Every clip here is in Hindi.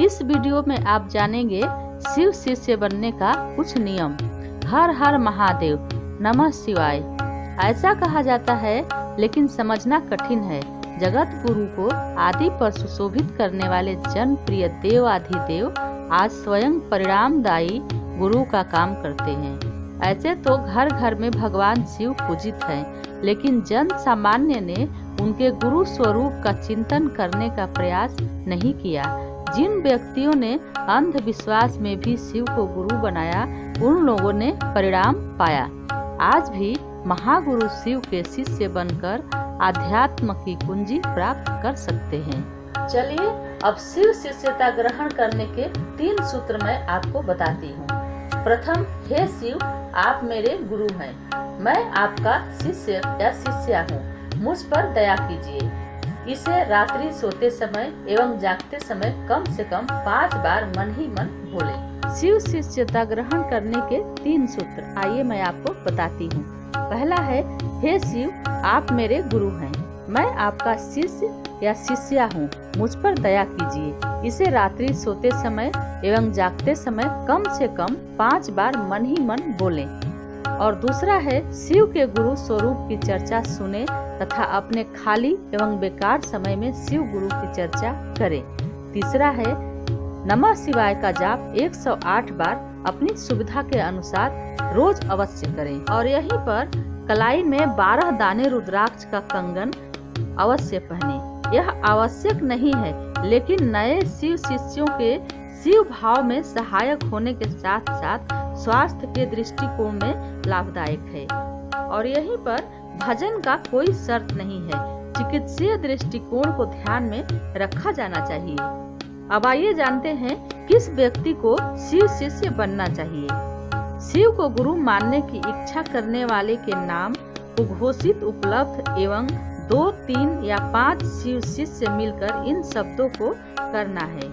इस वीडियो में आप जानेंगे शिव शिष्य बनने का कुछ नियम। हर हर महादेव, नमः शिवाय। ऐसा कहा जाता है लेकिन समझना कठिन है। जगत गुरु को आदि पर सुशोभित करने वाले जन प्रिय देवाधिदेव आज स्वयं परिणामदायी गुरु का काम करते हैं। ऐसे तो घर घर में भगवान शिव पूजित हैं, लेकिन जन सामान्य ने उनके गुरु स्वरूप का चिंतन करने का प्रयास नहीं किया। जिन व्यक्तियों ने अंधविश्वास में भी शिव को गुरु बनाया, उन लोगों ने परिणाम पाया। आज भी महागुरु शिव के शिष्य बनकर आध्यात्म की कुंजी प्राप्त कर सकते हैं। चलिए अब शिव शिष्यता ग्रहण करने के 3 सूत्र मैं आपको बताती हूँ। प्रथम, हे शिव, आप मेरे गुरु हैं। मैं आपका शिष्य या शिष्या हूँ। मुझ पर दया कीजिए। इसे रात्रि सोते समय एवं जागते समय कम से कम 5 बार मन ही मन बोले। शिव शिष्यता ग्रहण करने के 3 सूत्र आइए मैं आपको बताती हूँ। पहला है, हे शिव, आप मेरे गुरु हैं। मैं आपका शिष्य या शिष्या हूँ। मुझ पर दया कीजिए। इसे रात्रि सोते समय एवं जागते समय कम से कम 5 बार मन ही मन बोलें। और दूसरा है, शिव के गुरु स्वरूप की चर्चा सुने तथा अपने खाली एवं बेकार समय में शिव गुरु की चर्चा करें। तीसरा है, नमः शिवाय का जाप 108 बार अपनी सुविधा के अनुसार रोज अवश्य करें। और यहीं पर कलाई में 12 दाने रुद्राक्ष का कंगन अवश्य पहने। यह आवश्यक नहीं है, लेकिन नए शिव शिष्यों के शिव भाव में सहायक होने के साथ साथ स्वास्थ्य के दृष्टिकोण में लाभदायक है। और यहीं पर भजन का कोई शर्त नहीं है, चिकित्सीय दृष्टिकोण को ध्यान में रखा जाना चाहिए। अब आइए जानते हैं किस व्यक्ति को शिव शिष्य बनना चाहिए। शिव को गुरु मानने की इच्छा करने वाले के नाम को घोषित उपलब्ध एवं 2, 3 या 5 शिव शिष्य मिलकर इन शब्दों को करना है।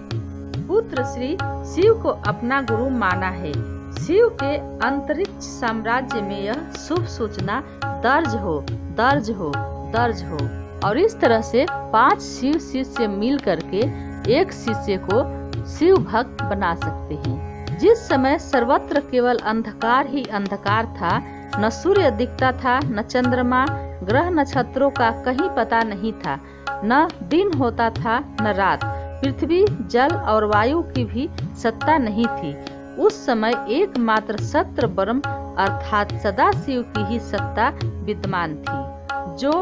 पुत्र श्री शिव को अपना गुरु माना है। शिव के अंतरिक्ष साम्राज्य में यह शुभ सूचना दर्ज हो, दर्ज हो, दर्ज हो। और इस तरह से 5 शिव शिष्य मिल करके एक शिष्य को शिव भक्त बना सकते हैं। जिस समय सर्वत्र केवल अंधकार ही अंधकार था, न सूर्य दिखता था, न चंद्रमा, ग्रह नक्षत्रों का कहीं पता नहीं था, न दिन होता था न रात, पृथ्वी, जल और वायु की भी सत्ता नहीं थी। उस समय एकमात्र सत्र ब्रह्म अर्थात सदाशिव की ही सत्ता विद्यमान थी, जो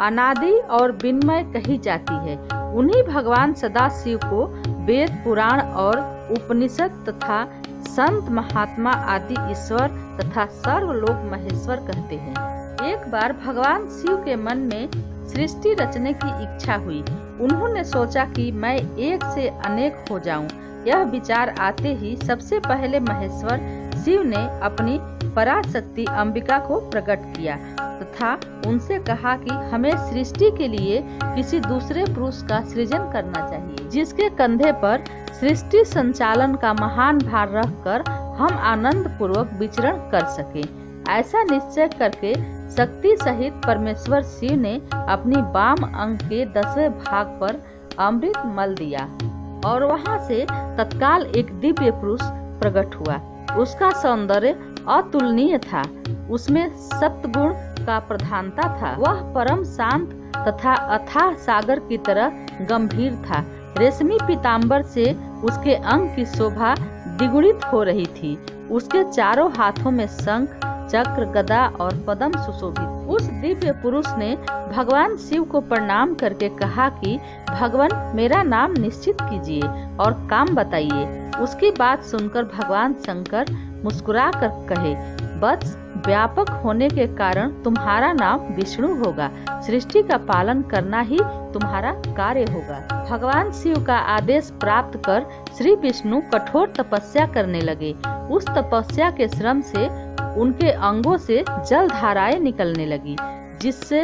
अनादि और विन्मय कही जाती है। उन्हीं भगवान सदाशिव को वेद, पुराण और उपनिषद तथा संत महात्मा आदि ईश्वर तथा सर्वलोक महेश्वर कहते हैं। एक बार भगवान शिव के मन में सृष्टि रचने की इच्छा हुई। उन्होंने सोचा कि मैं एक से अनेक हो जाऊं। यह विचार आते ही सबसे पहले महेश्वर शिव ने अपनी पराशक्ति अंबिका को प्रकट किया तथा उनसे कहा कि हमें सृष्टि के लिए किसी दूसरे पुरुष का सृजन करना चाहिए, जिसके कंधे पर सृष्टि संचालन का महान भार रखकर हम आनंद पूर्वक विचरण कर सके। ऐसा निश्चय करके शक्ति सहित परमेश्वर शिव ने अपनी वाम अंग के 10वें भाग पर अमृत मल दिया और वहां से तत्काल एक दिव्य पुरुष प्रकट हुआ। उसका सौंदर्य अतुलनीय था। उसमें सत्गुण का प्रधानता था। वह परम शांत तथा अथाह सागर की तरह गंभीर था। रेशमी पीताम्बर से उसके अंग की शोभा द्विगुणित हो रही थी। उसके चारों हाथों में शंख, चक्र, गदा और पद्म सुशोभित। उस दिव्य पुरुष ने भगवान शिव को प्रणाम करके कहा कि भगवान, मेरा नाम निश्चित कीजिए और काम बताइए। उसकी बात सुनकर भगवान शंकर मुस्कुरा कर कहे, बस व्यापक होने के कारण तुम्हारा नाम विष्णु होगा। सृष्टि का पालन करना ही तुम्हारा कार्य होगा। भगवान शिव का आदेश प्राप्त कर श्री विष्णु कठोर तपस्या करने लगे। उस तपस्या के श्रम से उनके अंगों से जल धाराएं निकलने लगी, जिससे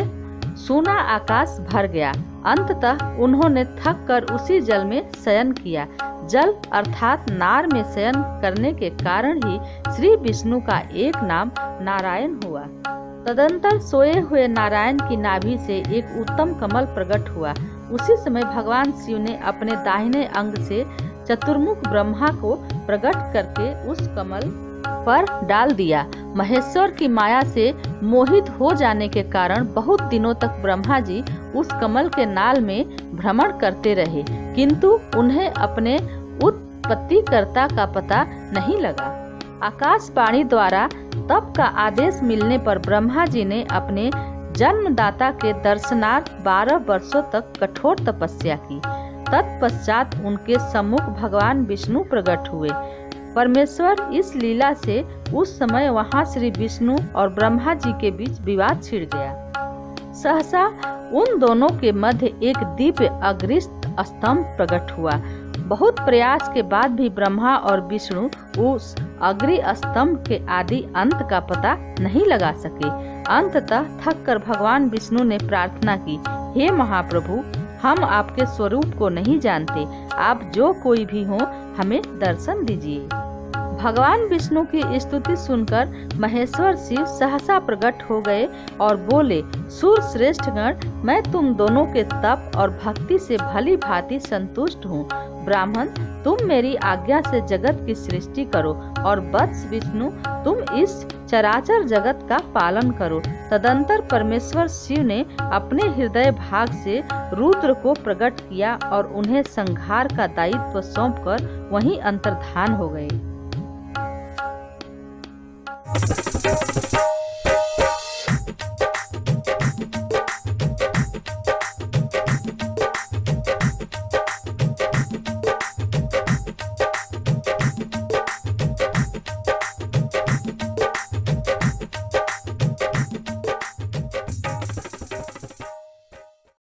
सोना आकाश भर गया। अंततः उन्होंने थक कर उसी जल में शयन किया। जल अर्थात नार में शयन करने के कारण ही श्री विष्णु का एक नाम नारायण हुआ। तदंतर सोए हुए नारायण की नाभि से एक उत्तम कमल प्रकट हुआ। उसी समय भगवान शिव ने अपने दाहिने अंग से चतुर्मुख ब्रह्मा को प्रकट करके उस कमल पर डाल दिया। महेश्वर की माया से मोहित हो जाने के कारण बहुत दिनों तक ब्रह्मा जी उस कमल के नाल में भ्रमण करते रहे, किंतु उन्हें अपने उत्पत्तिकर्ता का पता नहीं लगा। आकाशवाणी द्वारा तप का आदेश मिलने पर ब्रह्मा जी ने अपने जन्मदाता के दर्शनार्थ 12 वर्षों तक कठोर तपस्या की। तत्पश्चात उनके सम्मुख भगवान विष्णु प्रकट हुए। परमेश्वर इस लीला से उस समय वहां श्री विष्णु और ब्रह्मा जी के बीच विवाद छिड़ गया। सहसा उन दोनों के मध्य एक दिव्य अग्रिस्त स्तंभ प्रकट हुआ। बहुत प्रयास के बाद भी ब्रह्मा और विष्णु उस अग्रि स्तंभ के आदि अंत का पता नहीं लगा सके। अंततः थककर भगवान विष्णु ने प्रार्थना की, हे महाप्रभु, हम आपके स्वरूप को नहीं जानते, आप जो कोई भी हो हमें दर्शन दीजिए। भगवान विष्णु की स्तुति सुनकर महेश्वर शिव सहसा प्रकट हो गए और बोले, सूर श्रेष्ठ गण, मैं तुम दोनों के तप और भक्ति से भली भांति संतुष्ट हूँ। ब्राह्मण, तुम मेरी आज्ञा से जगत की सृष्टि करो और वत्स विष्णु, तुम इस चराचर जगत का पालन करो। तदंतर परमेश्वर शिव ने अपने हृदय भाग से रुद्र को प्रकट किया और उन्हें संहार का दायित्व सौंपकर वहीं अंतर्धान हो गए।